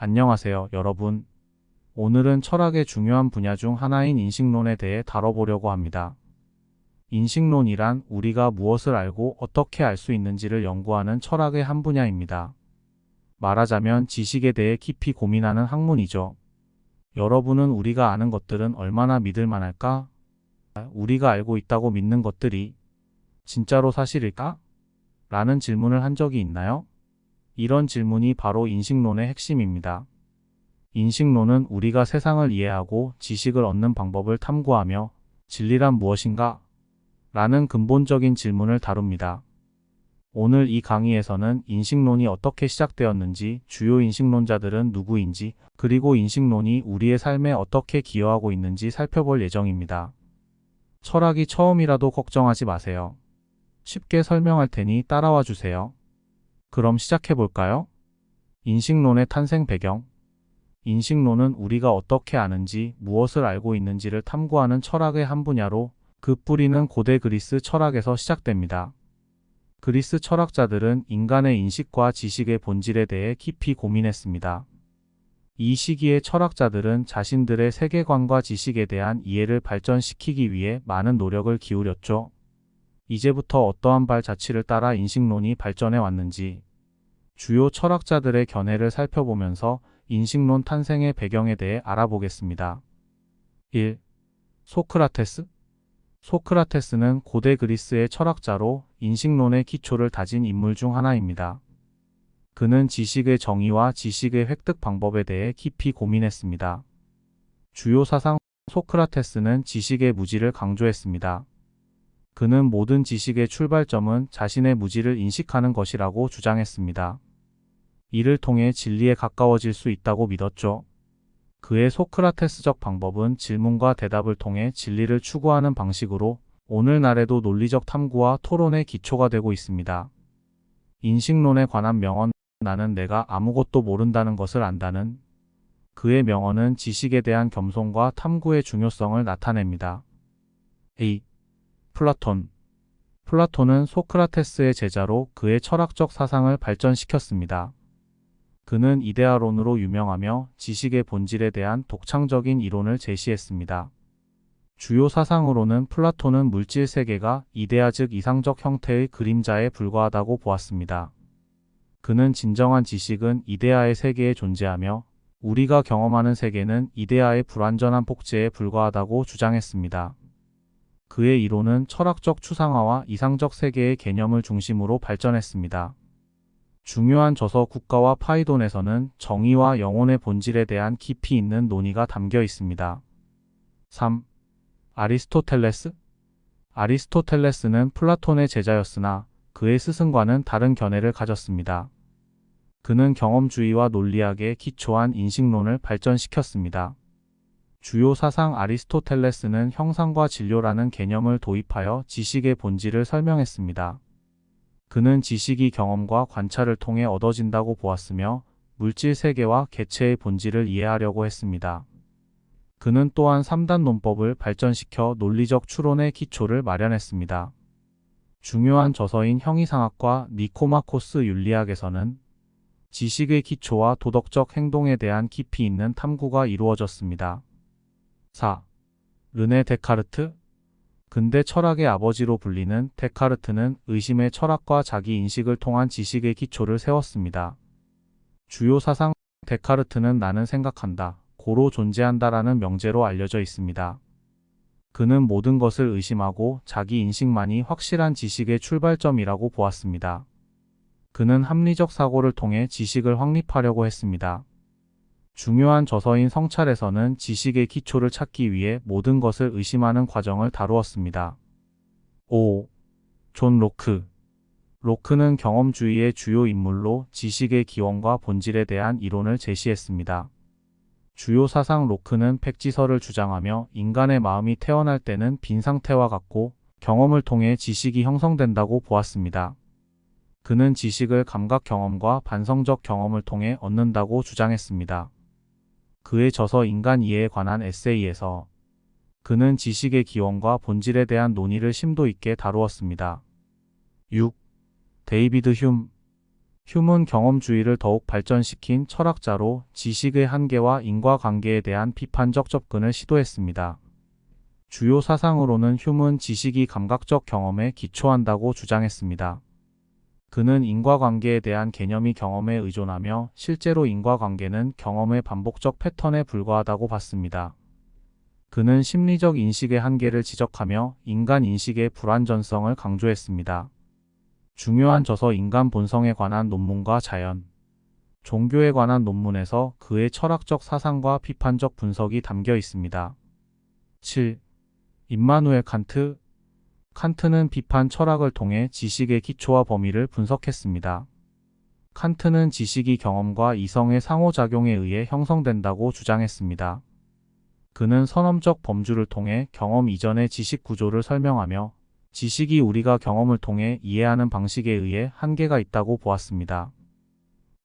안녕하세요, 여러분. 오늘은 철학의 중요한 분야 중 하나인 인식론에 대해 다뤄보려고 합니다. 인식론이란 우리가 무엇을 알고 어떻게 알 수 있는지를 연구하는 철학의 한 분야입니다. 말하자면 지식에 대해 깊이 고민하는 학문이죠. 여러분은 우리가 아는 것들은 얼마나 믿을 만할까? 우리가 알고 있다고 믿는 것들이 진짜로 사실일까? 라는 질문을 한 적이 있나요? 이런 질문이 바로 인식론의 핵심입니다. 인식론은 우리가 세상을 이해하고 지식을 얻는 방법을 탐구하며 진리란 무엇인가? 라는 근본적인 질문을 다룹니다. 오늘 이 강의에서는 인식론이 어떻게 시작되었는지, 주요 인식론자들은 누구인지, 그리고 인식론이 우리의 삶에 어떻게 기여하고 있는지 살펴볼 예정입니다. 철학이 처음이라도 걱정하지 마세요. 쉽게 설명할 테니 따라와 주세요. 그럼 시작해 볼까요? 인식론의 탄생 배경. 인식론은 우리가 어떻게 아는지, 무엇을 알고 있는지를 탐구하는 철학의 한 분야로 그 뿌리는 고대 그리스 철학에서 시작됩니다. 그리스 철학자들은 인간의 인식과 지식의 본질에 대해 깊이 고민했습니다. 이 시기의 철학자들은 자신들의 세계관과 지식에 대한 이해를 발전시키기 위해 많은 노력을 기울였죠. 이제부터 어떠한 발자취를 따라 인식론이 발전해 왔는지 주요 철학자들의 견해를 살펴보면서 인식론 탄생의 배경에 대해 알아보겠습니다. 1. 소크라테스. 소크라테스는 고대 그리스의 철학자로 인식론의 기초를 다진 인물 중 하나입니다. 그는 지식의 정의와 지식의 획득 방법에 대해 깊이 고민했습니다. 주요 사상 소크라테스는 지식의 무지를 강조했습니다. 그는 모든 지식의 출발점은 자신의 무지를 인식하는 것이라고 주장했습니다. 이를 통해 진리에 가까워질 수 있다고 믿었죠. 그의 소크라테스적 방법은 질문과 대답을 통해 진리를 추구하는 방식으로 오늘날에도 논리적 탐구와 토론의 기초가 되고 있습니다. 인식론에 관한 명언, 나는 내가 아무것도 모른다는 것을 안다는 그의 명언은 지식에 대한 겸손과 탐구의 중요성을 나타냅니다. A. 플라톤. 플라톤은 소크라테스의 제자로 그의 철학적 사상을 발전시켰습니다. 그는 이데아론으로 유명하며 지식의 본질에 대한 독창적인 이론을 제시했습니다. 주요 사상으로는 플라톤은 물질 세계가 이데아 즉 이상적 형태의 그림자에 불과하다고 보았습니다. 그는 진정한 지식은 이데아의 세계에 존재하며 우리가 경험하는 세계는 이데아의 불완전한 복제에 불과하다고 주장했습니다. 그의 이론은 철학적 추상화와 이상적 세계의 개념을 중심으로 발전했습니다. 중요한 저서 국가와 파이돈에서는 정의와 영혼의 본질에 대한 깊이 있는 논의가 담겨 있습니다. 3. 아리스토텔레스. 아리스토텔레스는 플라톤의 제자였으나 그의 스승과는 다른 견해를 가졌습니다. 그는 경험주의와 논리학에 기초한 인식론을 발전시켰습니다. 주요 사상 아리스토텔레스는 형상과 진료라는 개념을 도입하여 지식의 본질을 설명했습니다. 그는 지식이 경험과 관찰을 통해 얻어진다고 보았으며 물질 세계와 개체의 본질을 이해하려고 했습니다. 그는 또한 3단 논법을 발전시켜 논리적 추론의 기초를 마련했습니다. 중요한 저서인 형이상학과 니코마코스 윤리학에서는 지식의 기초와 도덕적 행동에 대한 깊이 있는 탐구가 이루어졌습니다. 4. 르네 데카르트. 근대 철학의 아버지로 불리는 데카르트는 의심의 철학과 자기 인식을 통한 지식의 기초를 세웠습니다. 주요 사상 데카르트는 나는 생각한다, 고로 존재한다라는 명제로 알려져 있습니다. 그는 모든 것을 의심하고 자기 인식만이 확실한 지식의 출발점이라고 보았습니다. 그는 합리적 사고를 통해 지식을 확립하려고 했습니다. 중요한 저서인 성찰에서는 지식의 기초를 찾기 위해 모든 것을 의심하는 과정을 다루었습니다. 5. 존 로크. 로크는 경험주의의 주요 인물로 지식의 기원과 본질에 대한 이론을 제시했습니다. 주요 사상 로크는 팩지설을 주장하며 인간의 마음이 태어날 때는 빈 상태와 같고 경험을 통해 지식이 형성된다고 보았습니다. 그는 지식을 감각 경험과 반성적 경험을 통해 얻는다고 주장했습니다. 그의 저서 인간 이해에 관한 에세이에서 그는 지식의 기원과 본질에 대한 논의를 심도 있게 다루었습니다. 6. 데이비드 휴me. 휴문 경험주의를 더욱 발전시킨 철학자로 지식의 한계와 인과관계에 대한 비판적 접근을 시도했습니다. 주요 사상으로는 휴문 지식이 감각적 경험에 기초한다고 주장했습니다. 그는 인과관계에 대한 개념이 경험에 의존하며 실제로 인과관계는 경험의 반복적 패턴에 불과하다고 봤습니다. 그는 심리적 인식의 한계를 지적하며 인간 인식의 불완전성을 강조했습니다. 중요한 저서 인간 본성에 관한 논문과 자연, 종교에 관한 논문에서 그의 철학적 사상과 비판적 분석이 담겨 있습니다. 7. 임마누엘 칸트. 칸트는 비판 철학을 통해 지식의 기초와 범위를 분석했습니다. 칸트는 지식이 경험과 이성의 상호작용에 의해 형성된다고 주장했습니다. 그는 선험적 범주를 통해 경험 이전의 지식 구조를 설명하며 지식이 우리가 경험을 통해 이해하는 방식에 의해 한계가 있다고 보았습니다.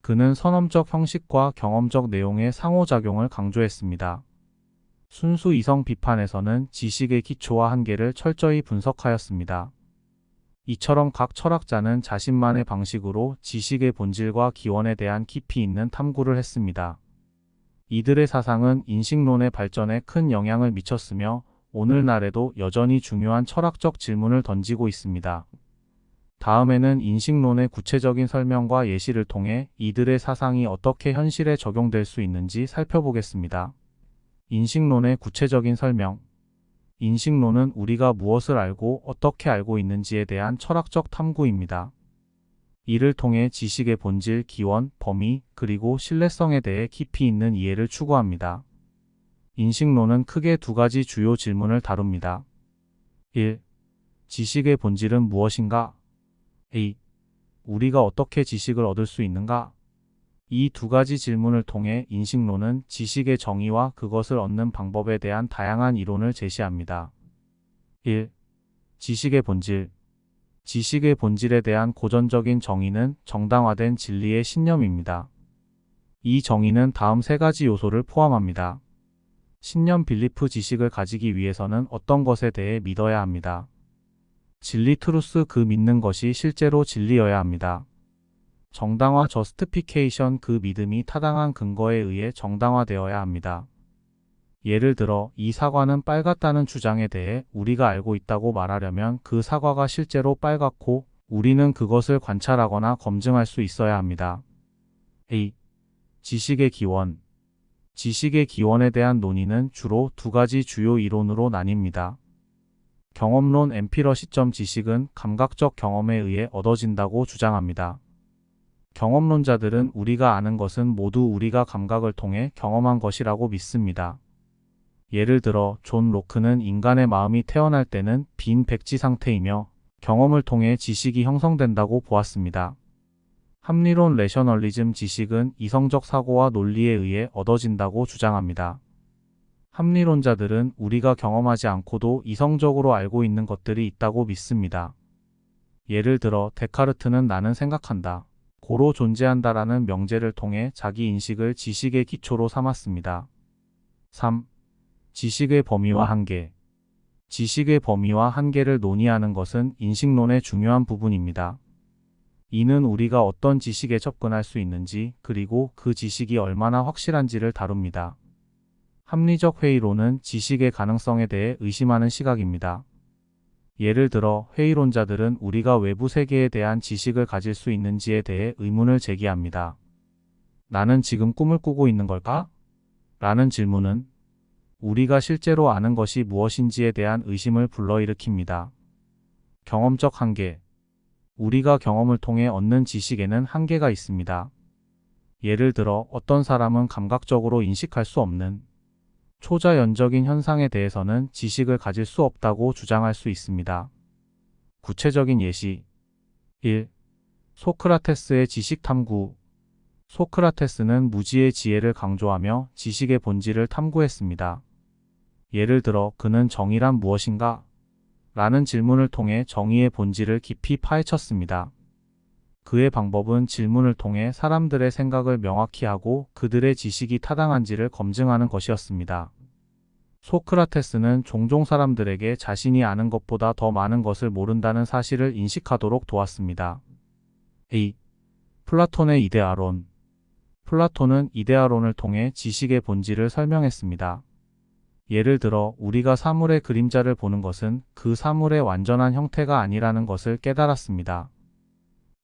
그는 선험적 형식과 경험적 내용의 상호작용을 강조했습니다. 순수 이성 비판에서는 지식의 기초와 한계를 철저히 분석하였습니다. 이처럼 각 철학자는 자신만의 방식으로 지식의 본질과 기원에 대한 깊이 있는 탐구를 했습니다. 이들의 사상은 인식론의 발전에 큰 영향을 미쳤으며 오늘날에도 여전히 중요한 철학적 질문을 던지고 있습니다. 다음에는 인식론의 구체적인 설명과 예시를 통해 이들의 사상이 어떻게 현실에 적용될 수 있는지 살펴보겠습니다. 인식론의 구체적인 설명. 인식론은 우리가 무엇을 알고 어떻게 알고 있는지에 대한 철학적 탐구입니다. 이를 통해 지식의 본질, 기원, 범위, 그리고 신뢰성에 대해 깊이 있는 이해를 추구합니다. 인식론은 크게 두 가지 주요 질문을 다룹니다. 1. 지식의 본질은 무엇인가? 2. 우리가 어떻게 지식을 얻을 수 있는가? 이 두 가지 질문을 통해 인식론은 지식의 정의와 그것을 얻는 방법에 대한 다양한 이론을 제시합니다. 1. 지식의 본질. 지식의 본질에 대한 고전적인 정의는 정당화된 진리의 신념입니다. 이 정의는 다음 세 가지 요소를 포함합니다. 신념 빌리프 지식을 가지기 위해서는 어떤 것에 대해 믿어야 합니다. 진리 트루스 그 믿는 것이 실제로 진리여야 합니다. 정당화 저스티피케이션 그 믿음이 타당한 근거에 의해 정당화되어야 합니다. 예를 들어 이 사과는 빨갛다는 주장에 대해 우리가 알고 있다고 말하려면 그 사과가 실제로 빨갛고 우리는 그것을 관찰하거나 검증할 수 있어야 합니다. A. 지식의 기원. 지식의 기원에 대한 논의는 주로 두 가지 주요 이론으로 나뉩니다. 경험론 엠피러 시점 지식은 감각적 경험에 의해 얻어진다고 주장합니다. 경험론자들은 우리가 아는 것은 모두 우리가 감각을 통해 경험한 것이라고 믿습니다. 예를 들어 존 로크는 인간의 마음이 태어날 때는 빈 백지 상태이며 경험을 통해 지식이 형성된다고 보았습니다. 합리론 레셔널리즘 지식은 이성적 사고와 논리에 의해 얻어진다고 주장합니다. 합리론자들은 우리가 경험하지 않고도 이성적으로 알고 있는 것들이 있다고 믿습니다. 예를 들어 데카르트는 나는 생각한다, 고로 존재한다라는 명제를 통해 자기 인식을 지식의 기초로 삼았습니다. 3. 지식의 범위와 한계. 지식의 범위와 한계를 논의하는 것은 인식론의 중요한 부분입니다. 이는 우리가 어떤 지식에 접근할 수 있는지 그리고 그 지식이 얼마나 확실한지를 다룹니다. 합리적 회의론은 지식의 가능성에 대해 의심하는 시각입니다. 예를 들어 회의론자들은 우리가 외부 세계에 대한 지식을 가질 수 있는지에 대해 의문을 제기합니다. 나는 지금 꿈을 꾸고 있는 걸까? 라는 질문은 우리가 실제로 아는 것이 무엇인지에 대한 의심을 불러일으킵니다. 경험적 한계. 우리가 경험을 통해 얻는 지식에는 한계가 있습니다. 예를 들어 어떤 사람은 감각적으로 인식할 수 없는 초자연적인 현상에 대해서는 지식을 가질 수 없다고 주장할 수 있습니다. 구체적인 예시 1. 소크라테스의 지식 탐구. 소크라테스는 무지의 지혜를 강조하며 지식의 본질을 탐구했습니다. 예를 들어 그는 정의란 무엇인가? 라는 질문을 통해 정의의 본질을 깊이 파헤쳤습니다. 그의 방법은 질문을 통해 사람들의 생각을 명확히 하고 그들의 지식이 타당한지를 검증하는 것이었습니다. 소크라테스는 종종 사람들에게 자신이 아는 것보다 더 많은 것을 모른다는 사실을 인식하도록 도왔습니다. A. 플라톤의 이데아론. 플라톤은 이데아론을 통해 지식의 본질을 설명했습니다. 예를 들어 우리가 사물의 그림자를 보는 것은 그 사물의 완전한 형태가 아니라는 것을 깨달았습니다.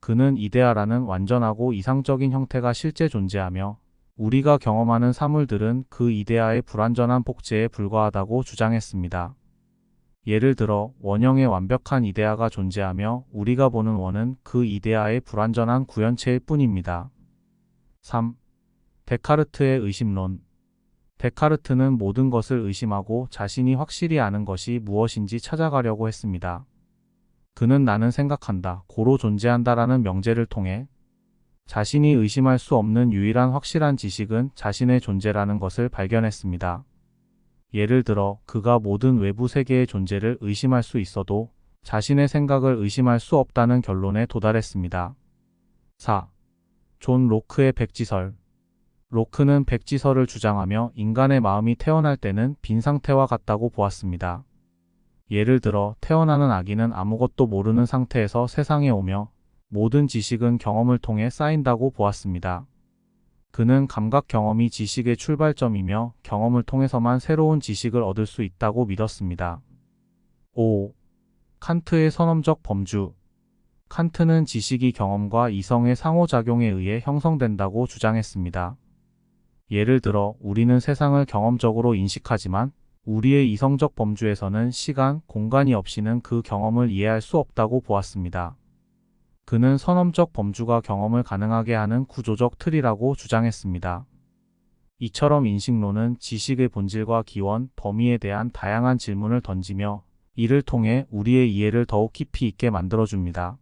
그는 이데아라는 완전하고 이상적인 형태가 실제 존재하며 우리가 경험하는 사물들은 그 이데아의 불완전한 복제에 불과하다고 주장했습니다. 예를 들어 원형의 완벽한 이데아가 존재하며 우리가 보는 원은 그 이데아의 불완전한 구현체일 뿐입니다. 3. 데카르트의 의심론. 데카르트는 모든 것을 의심하고 자신이 확실히 아는 것이 무엇인지 찾아가려고 했습니다. 그는 나는 생각한다, 고로 존재한다라는 명제를 통해 자신이 의심할 수 없는 유일한 확실한 지식은 자신의 존재라는 것을 발견했습니다. 예를 들어 그가 모든 외부 세계의 존재를 의심할 수 있어도 자신의 생각을 의심할 수 없다는 결론에 도달했습니다. 4. 존 로크의 백지설. 로크는 백지설을 주장하며 인간의 마음이 태어날 때는 빈 상태와 같다고 보았습니다. 예를 들어 태어나는 아기는 아무것도 모르는 상태에서 세상에 오며 모든 지식은 경험을 통해 쌓인다고 보았습니다. 그는 감각 경험이 지식의 출발점이며 경험을 통해서만 새로운 지식을 얻을 수 있다고 믿었습니다. 5. 칸트의 선험적 범주. 칸트는 지식이 경험과 이성의 상호작용에 의해 형성된다고 주장했습니다. 예를 들어 우리는 세상을 경험적으로 인식하지만 우리의 이성적 범주에서는 시간, 공간이 없이는 그 경험을 이해할 수 없다고 보았습니다. 그는 선험적 범주가 경험을 가능하게 하는 구조적 틀이라고 주장했습니다. 이처럼 인식론은 지식의 본질과 기원, 범위에 대한 다양한 질문을 던지며 이를 통해 우리의 이해를 더욱 깊이 있게 만들어줍니다.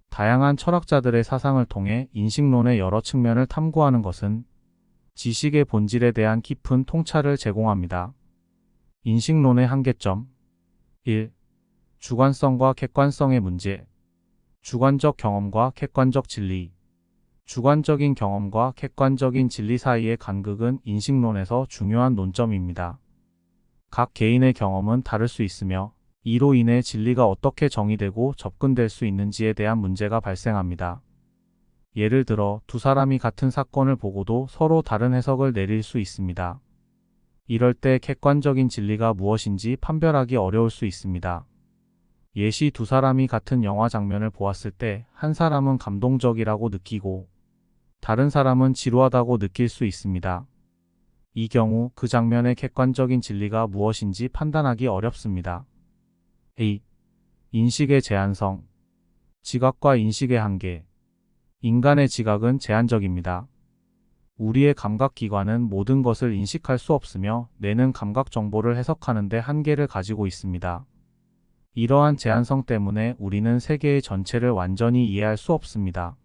다양한 철학자들의 사상을 통해 인식론의 여러 측면을 탐구하는 것은 지식의 본질에 대한 깊은 통찰을 제공합니다. 인식론의 한계점. 1. 주관성과 객관성의 문제. 주관적 경험과 객관적 진리. 주관적인 경험과 객관적인 진리 사이의 간극은 인식론에서 중요한 논점입니다. 각 개인의 경험은 다를 수 있으며 이로 인해 진리가 어떻게 정의되고 접근될 수 있는지에 대한 문제가 발생합니다. 예를 들어 두 사람이 같은 사건을 보고도 서로 다른 해석을 내릴 수 있습니다. 이럴 때 객관적인 진리가 무엇인지 판별하기 어려울 수 있습니다. 예시 두 사람이 같은 영화 장면을 보았을 때 한 사람은 감동적이라고 느끼고 다른 사람은 지루하다고 느낄 수 있습니다. 이 경우 그 장면의 객관적인 진리가 무엇인지 판단하기 어렵습니다. A. 인식의 제한성. 지각과 인식의 한계. 인간의 지각은 제한적입니다. 우리의 감각기관은 모든 것을 인식할 수 없으며 뇌는 감각 정보를 해석하는 데 한계를 가지고 있습니다. 이러한 제한성 때문에 우리는 세계의 전체를 완전히 이해할 수 없습니다.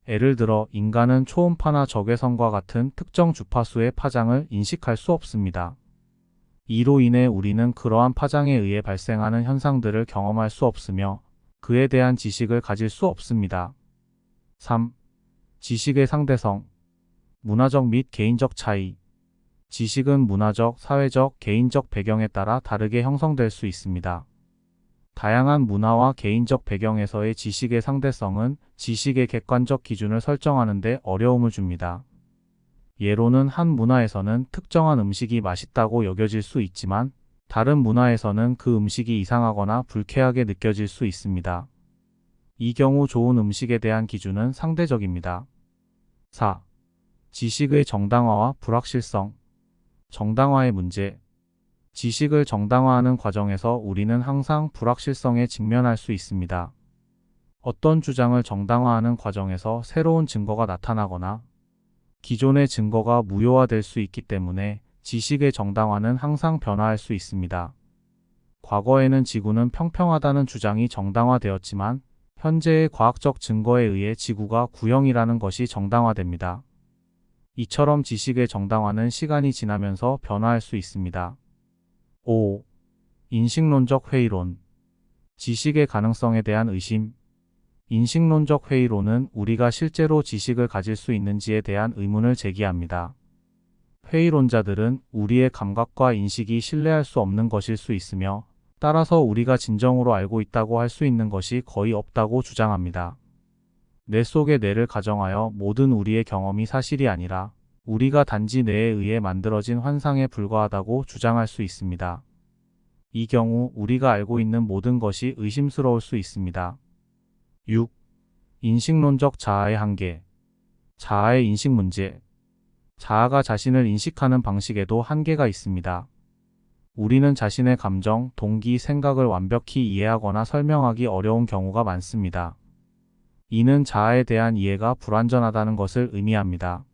예를 들어 인간은 초음파나 적외선과 같은 특정 주파수의 파장을 인식할 수 없습니다. 이로 인해 우리는 그러한 파장에 의해 발생하는 현상들을 경험할 수 없으며 그에 대한 지식을 가질 수 없습니다. 3. 지식의 상대성. 문화적 및 개인적 차이. 지식은 문화적, 사회적, 개인적 배경에 따라 다르게 형성될 수 있습니다. 다양한 문화와 개인적 배경에서의 지식의 상대성은 지식의 객관적 기준을 설정하는 데 어려움을 줍니다. 예로는 한 문화에서는 특정한 음식이 맛있다고 여겨질 수 있지만 다른 문화에서는 그 음식이 이상하거나 불쾌하게 느껴질 수 있습니다. 이 경우 좋은 음식에 대한 기준은 상대적입니다. 4. 지식의 정당화와 불확실성. 정당화의 문제. 지식을 정당화하는 과정에서 우리는 항상 불확실성에 직면할 수 있습니다. 어떤 주장을 정당화하는 과정에서 새로운 증거가 나타나거나 기존의 증거가 무효화될 수 있기 때문에 지식의 정당화는 항상 변화할 수 있습니다. 과거에는 지구는 평평하다는 주장이 정당화되었지만 현재의 과학적 증거에 의해 지구가 구형이라는 것이 정당화됩니다. 이처럼 지식의 정당화는 시간이 지나면서 변화할 수 있습니다. 5. 인식론적 회의론. 지식의 가능성에 대한 의심. 인식론적 회의론은 우리가 실제로 지식을 가질 수 있는지에 대한 의문을 제기합니다. 회의론자들은 우리의 감각과 인식이 신뢰할 수 없는 것일 수 있으며 따라서 우리가 진정으로 알고 있다고 할 수 있는 것이 거의 없다고 주장합니다. 뇌 속의 뇌를 가정하여 모든 우리의 경험이 사실이 아니라 우리가 단지 뇌에 의해 만들어진 환상에 불과하다고 주장할 수 있습니다. 이 경우 우리가 알고 있는 모든 것이 의심스러울 수 있습니다. 6. 인식론적 자아의 한계. 자아의 인식 문제. 자아가 자신을 인식하는 방식에도 한계가 있습니다. 우리는 자신의 감정, 동기, 생각을 완벽히 이해하거나 설명하기 어려운 경우가 많습니다. 이는 자아에 대한 이해가 불완전하다는 것을 의미합니다.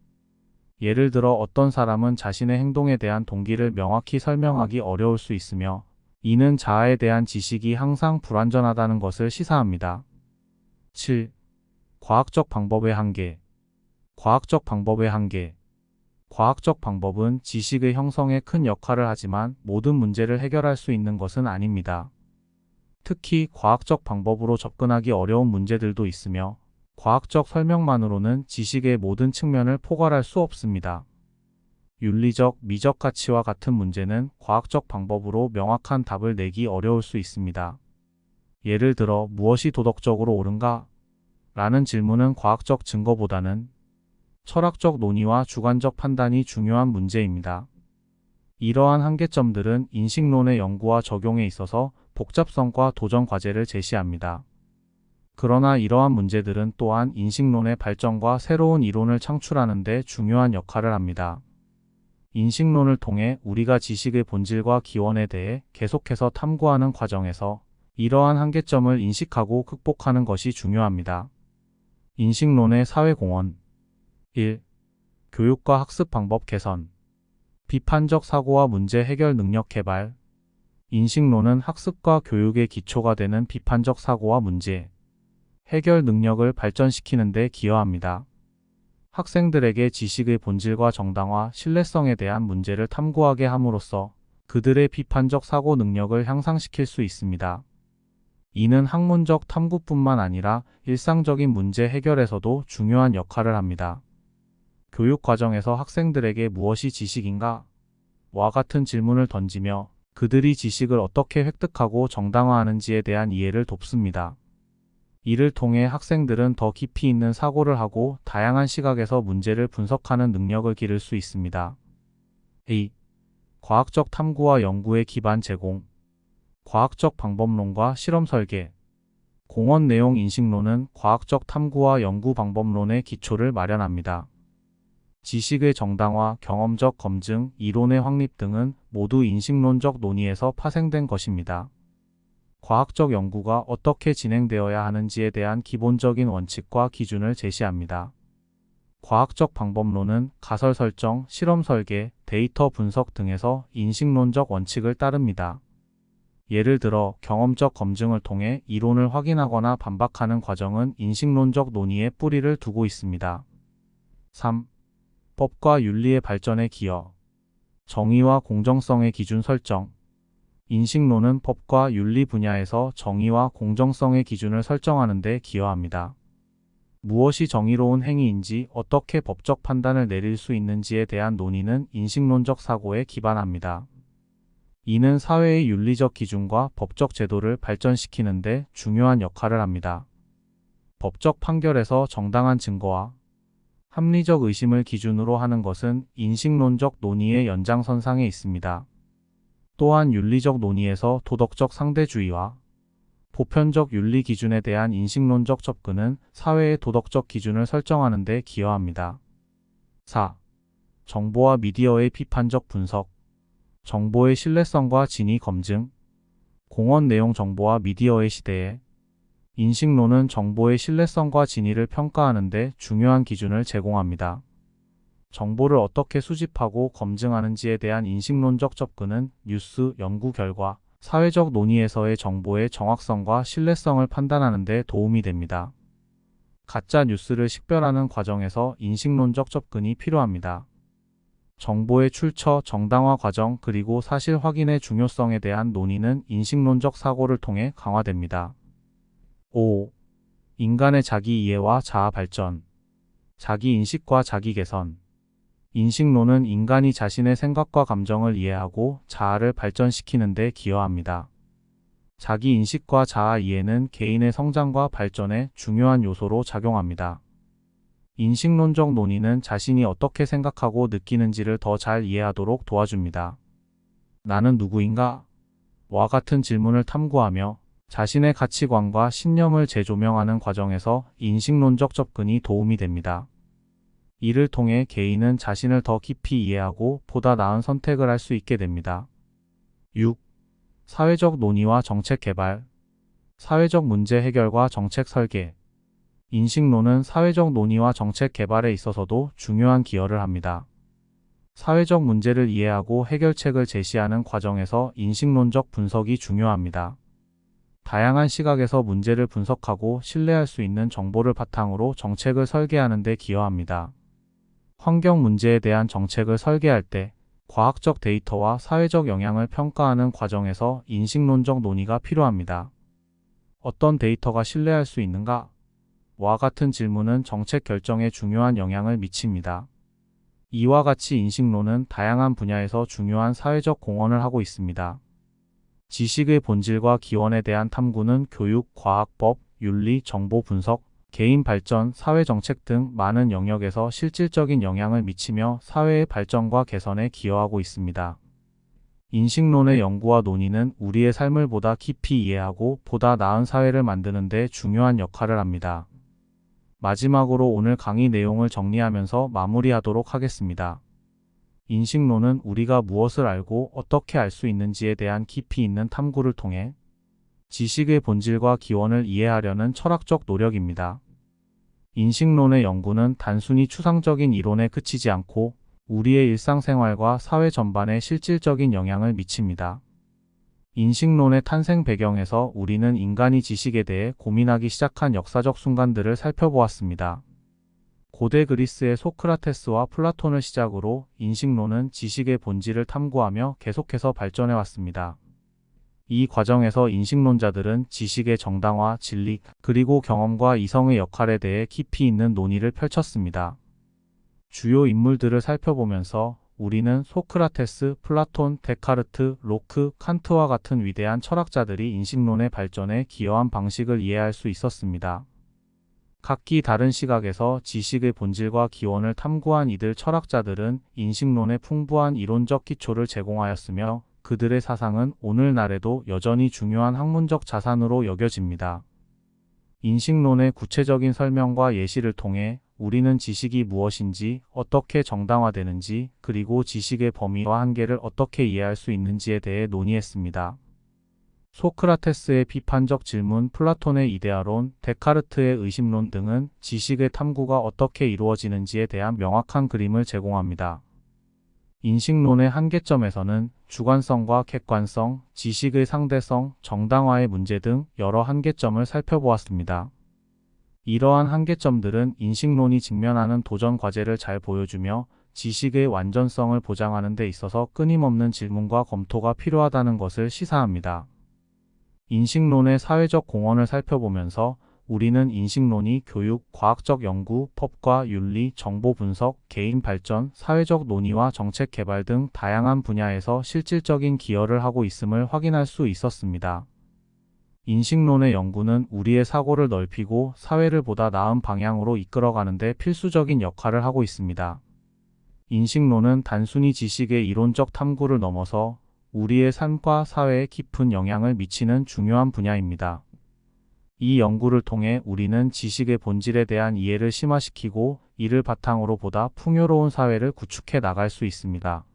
예를 들어 어떤 사람은 자신의 행동에 대한 동기를 명확히 설명하기 어려울 수 있으며, 이는 자아에 대한 지식이 항상 불완전하다는 것을 시사합니다. 7. 과학적 방법의 한계. 과학적 방법의 한계. 과학적 방법은 지식의 형성에 큰 역할을 하지만 모든 문제를 해결할 수 있는 것은 아닙니다. 특히 과학적 방법으로 접근하기 어려운 문제들도 있으며, 과학적 설명만으로는 지식의 모든 측면을 포괄할 수 없습니다. 윤리적, 미적 가치와 같은 문제는 과학적 방법으로 명확한 답을 내기 어려울 수 있습니다. 예를 들어 무엇이 도덕적으로 옳은가? 라는 질문은 과학적 증거보다는 철학적 논의와 주관적 판단이 중요한 문제입니다. 이러한 한계점들은 인식론의 연구와 적용에 있어서 복잡성과 도전 과제를 제시합니다. 그러나 이러한 문제들은 또한 인식론의 발전과 새로운 이론을 창출하는 데 중요한 역할을 합니다. 인식론을 통해 우리가 지식의 본질과 기원에 대해 계속해서 탐구하는 과정에서 이러한 한계점을 인식하고 극복하는 것이 중요합니다. 인식론의 사회공헌. 1. 교육과 학습 방법 개선. 비판적 사고와 문제 해결 능력 개발. 인식론은 학습과 교육의 기초가 되는 비판적 사고와 문제 해결 능력을 발전시키는 데 기여합니다. 학생들에게 지식의 본질과 정당화, 신뢰성에 대한 문제를 탐구하게 함으로써 그들의 비판적 사고 능력을 향상시킬 수 있습니다. 이는 학문적 탐구뿐만 아니라 일상적인 문제 해결에서도 중요한 역할을 합니다. 교육 과정에서 학생들에게 무엇이 지식인가? 와 같은 질문을 던지며 그들이 지식을 어떻게 획득하고 정당화하는지에 대한 이해를 돕습니다. 이를 통해 학생들은 더 깊이 있는 사고를 하고 다양한 시각에서 문제를 분석하는 능력을 기를 수 있습니다. A. 과학적 탐구와 연구의 기반 제공. 과학적 방법론과 실험 설계. 공원 내용 인식론은 과학적 탐구와 연구 방법론의 기초를 마련합니다. 지식의 정당화, 경험적 검증, 이론의 확립 등은 모두 인식론적 논의에서 파생된 것입니다. 과학적 연구가 어떻게 진행되어야 하는지에 대한 기본적인 원칙과 기준을 제시합니다. 과학적 방법론은 가설 설정, 실험 설계, 데이터 분석 등에서 인식론적 원칙을 따릅니다. 예를 들어 경험적 검증을 통해 이론을 확인하거나 반박하는 과정은 인식론적 논의에 뿌리를 두고 있습니다. 3. 법과 윤리의 발전에 기여. 정의와 공정성의 기준 설정. 인식론은 법과 윤리 분야에서 정의와 공정성의 기준을 설정하는 데 기여합니다. 무엇이 정의로운 행위인지, 어떻게 법적 판단을 내릴 수 있는지에 대한 논의는 인식론적 사고에 기반합니다. 이는 사회의 윤리적 기준과 법적 제도를 발전시키는 데 중요한 역할을 합니다. 법적 판결에서 정당한 증거와 합리적 의심을 기준으로 하는 것은 인식론적 논의의 연장선상에 있습니다. 또한 윤리적 논의에서 도덕적 상대주의와 보편적 윤리 기준에 대한 인식론적 접근은 사회의 도덕적 기준을 설정하는 데 기여합니다. 4. 정보와 미디어의 비판적 분석. 정보의 신뢰성과 진위 검증. 공원 내용 정보와 미디어의 시대에 인식론은 정보의 신뢰성과 진위를 평가하는 데 중요한 기준을 제공합니다. 정보를 어떻게 수집하고 검증하는지에 대한 인식론적 접근은 뉴스, 연구 결과, 사회적 논의에서의 정보의 정확성과 신뢰성을 판단하는 데 도움이 됩니다. 가짜 뉴스를 식별하는 과정에서 인식론적 접근이 필요합니다. 정보의 출처, 정당화 과정, 그리고 사실 확인의 중요성에 대한 논의는 인식론적 사고를 통해 강화됩니다. 5. 인간의 자기 이해와 자아 발전. 자기 인식과 자기 개선. 인식론은 인간이 자신의 생각과 감정을 이해하고 자아를 발전시키는 데 기여합니다. 자기 인식과 자아 이해는 개인의 성장과 발전에 중요한 요소로 작용합니다. 인식론적 논의는 자신이 어떻게 생각하고 느끼는지를 더 잘 이해하도록 도와줍니다. 나는 누구인가? 와 같은 질문을 탐구하며 자신의 가치관과 신념을 재조명하는 과정에서 인식론적 접근이 도움이 됩니다. 이를 통해 개인은 자신을 더 깊이 이해하고 보다 나은 선택을 할 수 있게 됩니다. 6. 사회적 논의와 정책 개발. 사회적 문제 해결과 정책 설계. 인식론은 사회적 논의와 정책 개발에 있어서도 중요한 기여를 합니다. 사회적 문제를 이해하고 해결책을 제시하는 과정에서 인식론적 분석이 중요합니다. 다양한 시각에서 문제를 분석하고 신뢰할 수 있는 정보를 바탕으로 정책을 설계하는 데 기여합니다. 환경 문제에 대한 정책을 설계할 때 과학적 데이터와 사회적 영향을 평가하는 과정에서 인식론적 논의가 필요합니다. 어떤 데이터가 신뢰할 수 있는가? 와 같은 질문은 정책 결정에 중요한 영향을 미칩니다. 이와 같이 인식론은 다양한 분야에서 중요한 사회적 공헌을 하고 있습니다. 지식의 본질과 기원에 대한 탐구는 교육, 과학법, 윤리, 정보 분석, 개인 발전, 사회 정책 등 많은 영역에서 실질적인 영향을 미치며 사회의 발전과 개선에 기여하고 있습니다. 인식론의 연구와 논의는 우리의 삶을 보다 깊이 이해하고 보다 나은 사회를 만드는 데 중요한 역할을 합니다. 마지막으로 오늘 강의 내용을 정리하면서 마무리하도록 하겠습니다. 인식론은 우리가 무엇을 알고 어떻게 알 수 있는지에 대한 깊이 있는 탐구를 통해 지식의 본질과 기원을 이해하려는 철학적 노력입니다. 인식론의 연구는 단순히 추상적인 이론에 그치지 않고 우리의 일상생활과 사회 전반에 실질적인 영향을 미칩니다. 인식론의 탄생 배경에서 우리는 인간이 지식에 대해 고민하기 시작한 역사적 순간들을 살펴보았습니다. 고대 그리스의 소크라테스와 플라톤을 시작으로 인식론은 지식의 본질을 탐구하며 계속해서 발전해왔습니다. 이 과정에서 인식론자들은 지식의 정당화, 진리, 그리고 경험과 이성의 역할에 대해 깊이 있는 논의를 펼쳤습니다. 주요 인물들을 살펴보면서 우리는 소크라테스, 플라톤, 데카르트, 로크, 칸트와 같은 위대한 철학자들이 인식론의 발전에 기여한 방식을 이해할 수 있었습니다. 각기 다른 시각에서 지식의 본질과 기원을 탐구한 이들 철학자들은 인식론의 풍부한 이론적 기초를 제공하였으며 그들의 사상은 오늘날에도 여전히 중요한 학문적 자산으로 여겨집니다. 인식론의 구체적인 설명과 예시를 통해 우리는 지식이 무엇인지, 어떻게 정당화되는지, 그리고 지식의 범위와 한계를 어떻게 이해할 수 있는지에 대해 논의했습니다. 소크라테스의 비판적 질문, 플라톤의 이데아론, 데카르트의 의심론 등은 지식의 탐구가 어떻게 이루어지는지에 대한 명확한 그림을 제공합니다. 인식론의 한계점에서는 주관성과 객관성, 지식의 상대성, 정당화의 문제 등 여러 한계점을 살펴보았습니다. 이러한 한계점들은 인식론이 직면하는 도전 과제를 잘 보여주며 지식의 완전성을 보장하는 데 있어서 끊임없는 질문과 검토가 필요하다는 것을 시사합니다. 인식론의 사회적 공헌을 살펴보면서 우리는 인식론이 교육, 과학적 연구, 법과 윤리, 정보 분석, 개인 발전, 사회적 논의와 정책 개발 등 다양한 분야에서 실질적인 기여를 하고 있음을 확인할 수 있었습니다. 인식론의 연구는 우리의 사고를 넓히고 사회를 보다 나은 방향으로 이끌어가는 데 필수적인 역할을 하고 있습니다. 인식론은 단순히 지식의 이론적 탐구를 넘어서 우리의 삶과 사회에 깊은 영향을 미치는 중요한 분야입니다. 이 연구를 통해 우리는 지식의 본질에 대한 이해를 심화시키고 이를 바탕으로 보다 풍요로운 사회를 구축해 나갈 수 있습니다.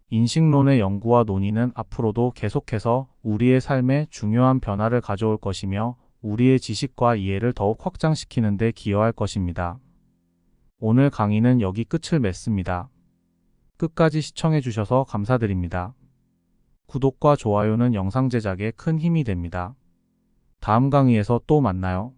인식론의 연구와 논의는 앞으로도 계속해서 우리의 삶에 중요한 변화를 가져올 것이며 우리의 지식과 이해를 더욱 확장시키는 데 기여할 것입니다. 오늘 강의는 여기 끝을 맺습니다. 끝까지 시청해 주셔서 감사드립니다. 구독과 좋아요는 영상 제작에 큰 힘이 됩니다. 다음 강의에서 또 만나요.